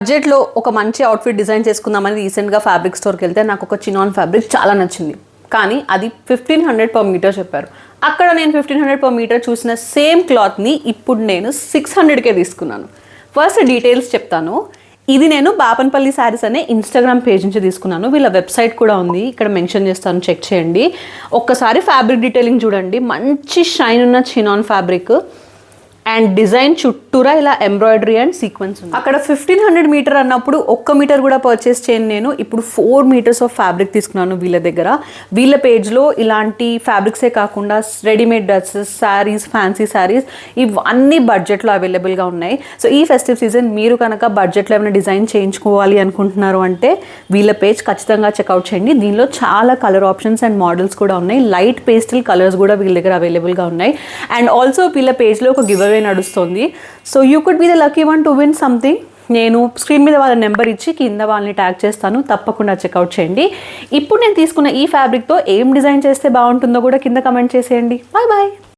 బడ్జెట్లో ఒక మంచి అవుట్ఫిట్ డిజైన్ చేసుకుందామని రీసెంట్గా ఫ్యాబ్రిక్ స్టోర్కి వెళ్తే నాకు ఒక చినాన్ ఫ్యాబ్రిక్ చాలా నచ్చింది. కానీ అది 1500 per మీటర్ చెప్పారు. అక్కడ నేను 1500 per మీటర్ చూసిన సేమ్ క్లాత్ని ఇప్పుడు నేను 600కే తీసుకున్నాను. ఫస్ట్ డీటెయిల్స్ చెప్తాను. ఇది నేను బాపన్పల్లి శారీస్ అనే ఇన్స్టాగ్రామ్ పేజ్ నుంచి తీసుకున్నాను. వీళ్ళ వెబ్సైట్ కూడా ఉంది, ఇక్కడ మెన్షన్ చేస్తాను, చెక్ చేయండి. ఒక్కసారి ఫ్యాబ్రిక్ డీటెయిలింగ్ చూడండి. మంచి షైన్ ఉన్న చినాన్ ఫ్యాబ్రిక్ అండ్ డిజైన్ చుట్టూరా ఇలా ఎంబ్రాయిడరీ అండ్ సీక్వెన్స్ ఉంది. అక్కడ 1500 మీటర్ అన్నప్పుడు 1 మీటర్ కూడా పర్చేస్ చేయను నేను. ఇప్పుడు 4 మీటర్స్ ఆఫ్ ఫ్యాబ్రిక్ తీసుకున్నాను వీళ్ళ దగ్గర. వీళ్ళ పేజ్లో ఇలాంటి ఫ్యాబ్రిక్సే కాకుండా readymade dresses, saris, fancy saris ఇవన్నీ బడ్జెట్లో అవైలబుల్గా ఉన్నాయి. సో ఈ ఫెస్టివ్ సీజన్ మీరు కనుక బడ్జెట్లో ఏమైనా డిజైన్ చేయించుకోవాలి అనుకుంటున్నారు అంటే వీళ్ళ పేజ్ ఖచ్చితంగా చెక్అవుట్ చేయండి. దీనిలో చాలా కలర్ ఆప్షన్స్ అండ్ మోడల్స్ కూడా ఉన్నాయి. లైట్ పేస్టల్ కలర్స్ కూడా వీళ్ళ దగ్గర అవైలబుల్గా ఉన్నాయి. అండ్ ఆల్సో వీళ్ళ పేజ్లో ఒక గివ్ అవే నడుస్తుంది. So you could be the lucky one to win something. నేను స్క్రీన్ మీద వాళ్ళ నెంబర్ ఇచ్చి కింద వాళ్ళని ట్యాగ్ చేస్తాను, తప్పకుండా చెక్అవుట్ చేయండి. ఇప్పుడు నేను తీసుకున్న ఈ ఫ్యాబ్రిక్తో ఏం డిజైన్ చేస్తే బాగుంటుందో కూడా కింద కమెంట్ చేసేయండి. Bye bye.